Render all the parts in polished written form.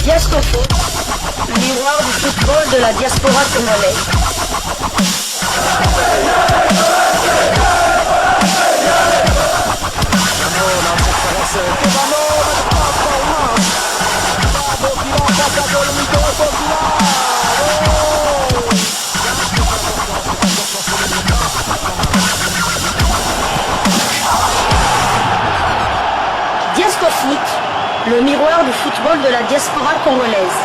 Diasco Foot, le miroir du football de la diaspora congolaise. Diasco Foot, le miroir du football de la diaspora congolaise.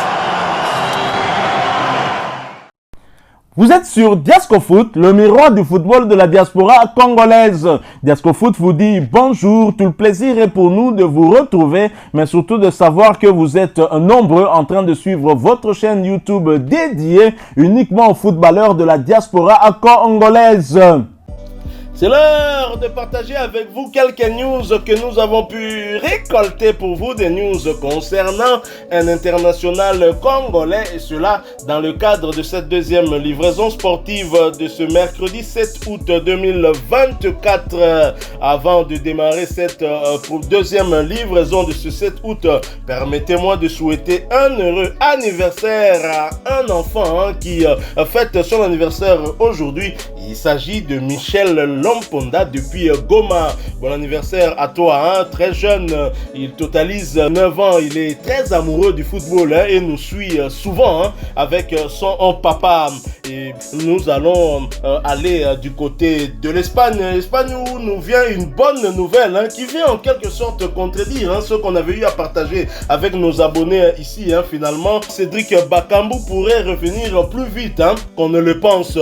Vous êtes sur Diasco Foot, le miroir du football de la diaspora congolaise. Diasco Foot vous dit bonjour, tout le plaisir est pour nous de vous retrouver, mais surtout de savoir que vous êtes nombreux en train de suivre votre chaîne YouTube dédiée uniquement aux footballeurs de la diaspora congolaise. C'est l'heure de partager avec vous quelques news que nous avons pu récolter pour vous, des news concernant un international congolais, et cela dans le cadre de cette deuxième livraison sportive de ce mercredi 7 août 2024. Avant de démarrer cette deuxième livraison de ce 7 août, permettez-moi de souhaiter un heureux anniversaire à un enfant qui fête son anniversaire aujourd'hui. Il s'agit de Michel Lomponda depuis Goma. Bon anniversaire à toi, très jeune, il totalise 9 ans, il est très amoureux du football et nous suit souvent avec son papa. Et nous allons aller du côté de l'Espagne, où nous vient une bonne nouvelle qui vient en quelque sorte contredire ce qu'on avait eu à partager avec nos abonnés ici. Finalement, Cédric Bakambu pourrait revenir plus vite qu'on ne le pense.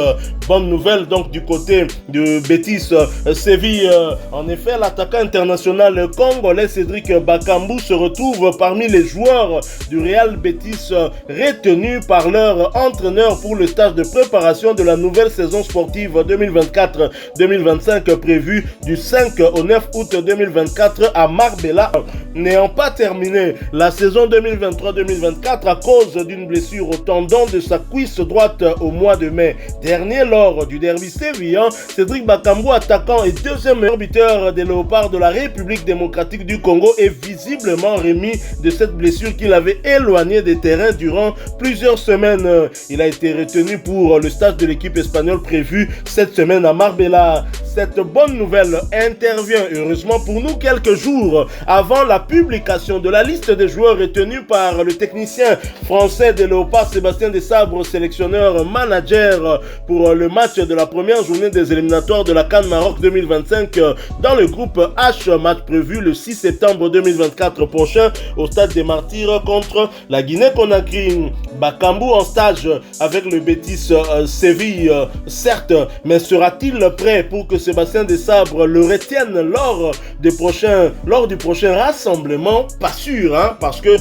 Bonne nouvelle donc du côté de Betis Séville. En effet, l'attaquant international congolais Cédric Bakambu se retrouve parmi les joueurs du Real Betis retenus par leur entraîneur pour le stage de préparation de la nouvelle saison sportive 2024-2025 prévue du 5 au 9 août 2024 à Marbella. N'ayant pas terminé la saison 2023-2024 à cause d'une blessure au tendon de sa cuisse droite au mois de mai dernier lors du derby sévillan, Cédric Bakambu, attaquant et deuxième meilleur buteur des Léopards de la République démocratique du Congo, est visiblement remis de cette blessure qui l'avait éloigné des terrains durant plusieurs semaines. Il a été retenu pour le stage de l'équipe espagnole prévu cette semaine à Marbella. Cette bonne nouvelle intervient heureusement pour nous quelques jours avant la publication de la liste des joueurs retenus par le technicien français des Léopards Sébastien Desabre, sélectionneur manager pour le match de la première journée des éliminatoires de la CAN Maroc 2025 dans le groupe H, match prévu le 6 septembre 2024 prochain au stade des Martyrs contre la Guinée-Conakry. Bakambu en stage avec le Betis Séville, certes, mais sera-t-il prêt pour que Sébastien Desabre le retienne lors du prochain rassemblement? Pas sûr, parce que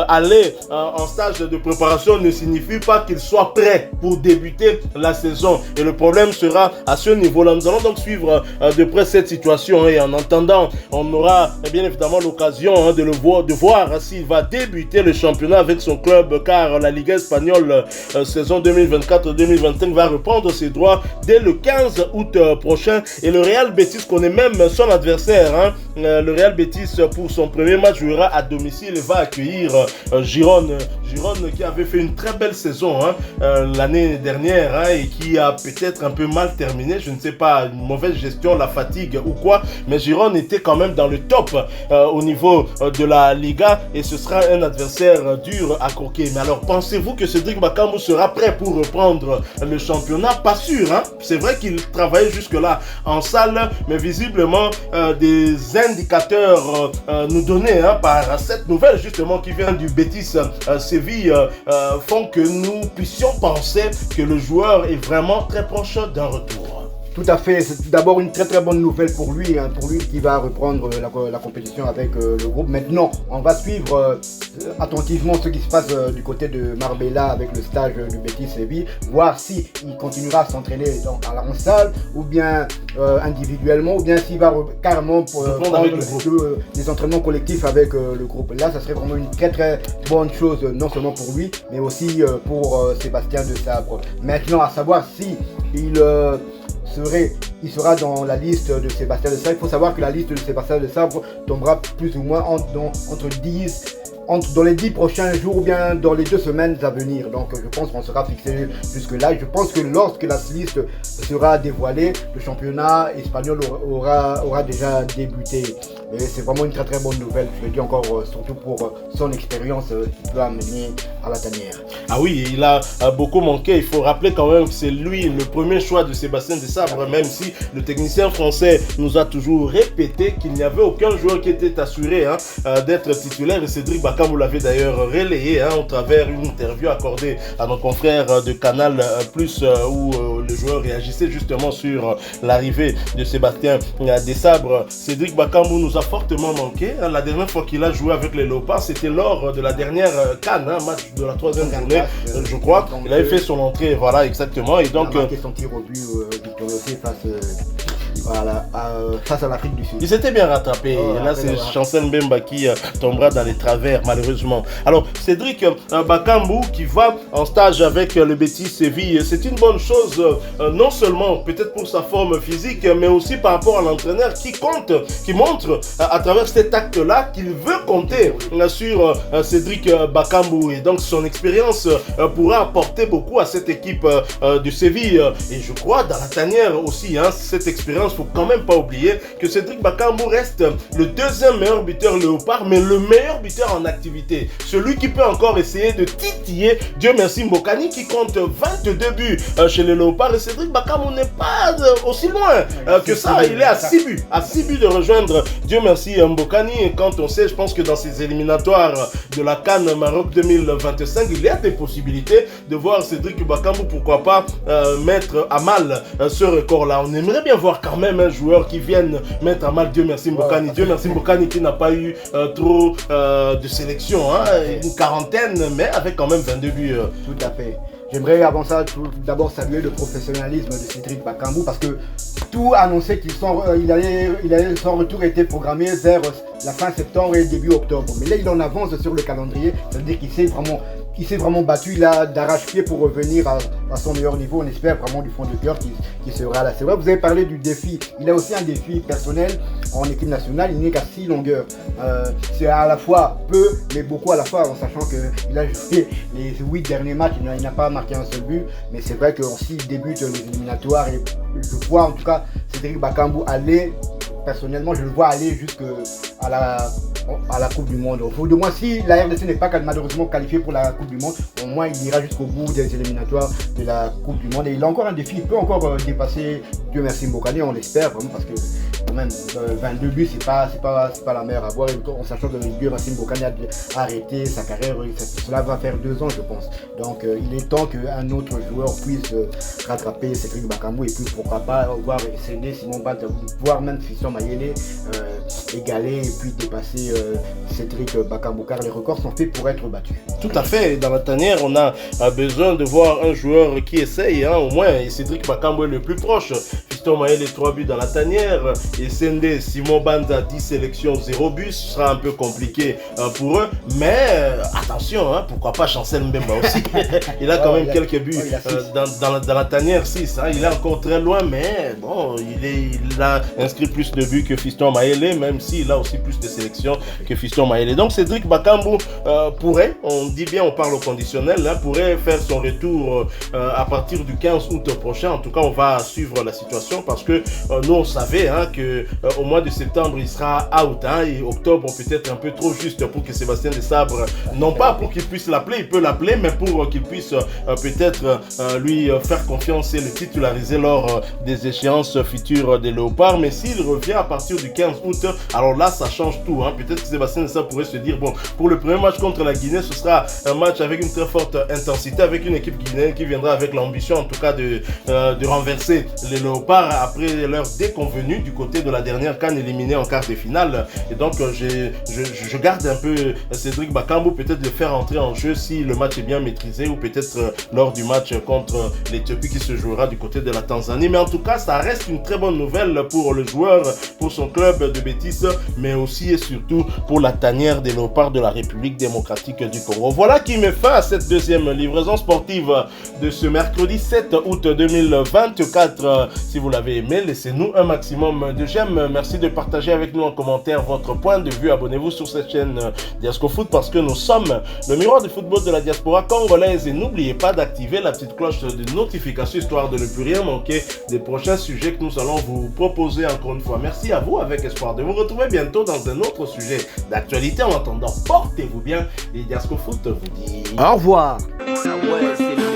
aller en stage de préparation ne signifie pas qu'il soit prêt pour débuter la saison. Et le problème sera à ce niveau-là. Nous allons donc suivre de près cette situation et en attendant, on aura bien évidemment l'occasion de voir s'il va débuter le championnat avec son club, car la Liga espagnole saison 2024-2025 va reprendre ses droits dès le 15 août prochain. Et le Real Betis connaît même son adversaire. Le Real Betis pour son premier match jouera à domicile et va accueillir Girone qui avait fait une très belle saison l'année dernière et qui a peut-être un peu mal terminé, je ne sais pas, une mauvaise gestion, la fatigue ou quoi, mais Girone était quand même dans le top au niveau de la Liga et ce sera un adversaire dur à croquer. Mais alors pensez-vous que Cédric Bakambu sera prêt pour reprendre le championnat? Pas sûr, c'est vrai qu'il travaillait jusque-là en salle, mais visiblement des indicateurs nous donnés par cette nouvelle justement qui vient du Betis Séville font que nous puissions penser que le joueur est vraiment très proche d'un retour. Tout à fait, c'est d'abord une très très bonne nouvelle pour lui qui va reprendre la compétition avec le groupe. Maintenant, on va suivre attentivement ce qui se passe du côté de Marbella avec le stage du Betis Séville, voir si il continuera à s'entraîner en salle ou bien individuellement, ou bien s'il va carrément prendre des entraînements collectifs avec le groupe. Là, ça serait vraiment une très très bonne chose, non seulement pour lui, mais aussi pour Sébastien Desabre. Maintenant, à savoir si il sera dans la liste de Sébastien Desabre. Il faut savoir que la liste de Sébastien Desabre tombera plus ou moins entre 10 dans les 10 prochains jours ou bien dans les 2 semaines à venir. Donc je pense qu'on sera fixé jusque-là. Je pense que lorsque la liste sera dévoilée, le championnat espagnol aura déjà débuté. Mais c'est vraiment une très très bonne nouvelle, je le dis encore, surtout pour son expérience qu'il peut amener à la tanière. Ah oui, il a beaucoup manqué. Il faut rappeler quand même que c'est lui le premier choix de Sébastien Desabre, même si le technicien français nous a toujours répété qu'il n'y avait aucun joueur qui était assuré d'être titulaire. Et Cédric Bakambu l'avait d'ailleurs relayé au travers une interview accordée à nos confrères de Canal Plus où le joueur réagissait justement sur l'arrivée de Sébastien Desabre. Cédric Bakambu nous a fortement manqué. La dernière fois qu'il a joué avec les Léopards, c'était lors de la dernière CAN, match de la 3e journée, je crois. Il avait fait son entrée, voilà, exactement. Et donc, il a marqué son tir au but victorieux face à l'Afrique du Sud. Il s'était bien rattrapé. Et là, c'est Chancel Mbemba qui tombera dans les travers, malheureusement. Alors, Cédric Bakambu qui va en stage avec le Betis Séville, c'est une bonne chose, non seulement peut-être pour sa forme physique, mais aussi par rapport à l'entraîneur qui montre à travers cet acte-là qu'il veut compter sur Cédric Bakambu. Et donc, son expérience pourra apporter beaucoup à cette équipe de Séville. Et je crois, dans la tanière aussi, cette expérience, faut quand même pas oublier que Cédric Bakambu reste le 2e meilleur buteur léopard, mais le meilleur buteur en activité. Celui qui peut encore essayer de titiller, Dieu merci, Mbokani qui compte 22 buts chez les léopards. Et Cédric Bakambu n'est pas aussi loin que ça. Il est à 6 buts. À 6 buts de rejoindre, Dieu merci, Mbokani. Et quand on sait, je pense que dans ces éliminatoires de la CAN Maroc 2025, il y a des possibilités de voir Cédric Bakambu, pourquoi pas, mettre à mal ce record-là. On aimerait bien voir quand même un joueur qui vienne mettre à mal Dieu merci Mbokani. Dieu merci Mbokani qui n'a pas eu trop de sélection, une quarantaine, mais avec quand même 22 buts. Tout à fait. J'aimerais avant ça d'abord saluer le professionnalisme de Cédric Bakambu parce que tout annonçait son retour était programmé vers la fin septembre et début octobre. Mais là, il en avance sur le calendrier, c'est-à-dire qu'il s'est vraiment battu là d'arrache-pied pour revenir à son meilleur niveau. On espère vraiment du fond de cœur qu'il sera là. C'est vrai, vous avez parlé du défi. Il a aussi un défi personnel en équipe nationale. Il n'est qu'à 6 longueurs. C'est à la fois peu, mais beaucoup à la fois, en sachant qu'il a joué les 8 derniers matchs. Il n'a pas marqué un seul but. Mais c'est vrai qu'il débute les éliminatoires. Et je vois en tout cas Cédric Bakambu aller, personnellement, je le vois aller jusqu'à la Coupe du Monde. De moins, si la RDC n'est pas malheureusement qualifiée pour la Coupe du Monde, au moins il ira jusqu'au bout des éliminatoires de la Coupe du Monde. Et il a encore un défi, il peut encore dépasser Dieu merci Mbokani, on l'espère vraiment, parce que quand même 22 buts, c'est pas la meilleure à voir, en sachant que Dieu merci Mbokani a arrêté sa carrière, cela va faire 2 ans je pense. Donc il est temps qu'un autre joueur puisse rattraper Cédric Bakambu et puis pourquoi pas voir Sendé, Simon Bad, voire même Fiston Mayele égaler et puis dépasser Cédric Bakambu, car les records sont faits pour être battus. Tout à fait, dans la tanière on a besoin de voir un joueur qui essaye au moins, et Cédric Bakambu est le plus proche. Fiston Mayele 3 buts dans la tanière, et Sendé, Simon Banda 10 sélections 0 but, ce sera un peu compliqué pour eux, mais attention, pourquoi pas Chancel Mbemba aussi. Il a quand même quelques buts dans la tanière 6, il est encore très loin, mais bon, il a inscrit plus de buts que Fiston Mayele, même s'il a aussi plus de sélections que Fiston Mayele. Donc Cédric Bakambu pourrait, on dit bien, on parle au conditionnel, pourrait faire son retour à partir du 15 août prochain. En tout cas, on va suivre la situation parce que nous on savait qu'au mois de septembre il sera out, et octobre peut-être un peu trop juste pour que Sébastien Desabre, non pas pour qu'il puisse l'appeler, il peut l'appeler, mais pour qu'il puisse peut-être lui faire confiance et le titulariser lors des échéances futures des Léopards. Mais s'il revient à partir du 15 août, alors là ça change tout. Peut-être que Sébastien Desabre pourrait se dire, bon, pour le premier match contre la Guinée, ce sera un match avec une très forte intensité, avec une équipe guinéenne qui viendra avec l'ambition en tout cas de renverser les Léopards après leur déconvenue du côté de la dernière CAN éliminée en quart de finale. Et donc je garde un peu Cédric Bakambu, peut-être de faire entrer en jeu si le match est bien maîtrisé, ou peut-être lors du match contre l'Éthiopie qui se jouera du côté de la Tanzanie. Mais en tout cas, ça reste une très bonne nouvelle pour le joueur, pour son club de Betis, mais aussi et surtout pour la tanière des Léopards de la République démocratique du Congo. Voilà qui met fin à cette deuxième livraison sportive de ce mercredi 7 août 2024. Si vous vous l'avez aimé, laissez-nous un maximum de j'aime. Merci de partager avec nous en commentaire votre point de vue. Abonnez-vous sur cette chaîne Diasco Foot parce que nous sommes le miroir du football de la diaspora congolaise. Et n'oubliez pas d'activer la petite cloche de notification histoire de ne plus rien manquer des prochains sujets que nous allons vous proposer encore une fois. Merci à vous avec espoir de vous retrouver bientôt dans un autre sujet d'actualité. En attendant, portez-vous bien et Diasco Foot vous dit au revoir. Ah ouais, c'est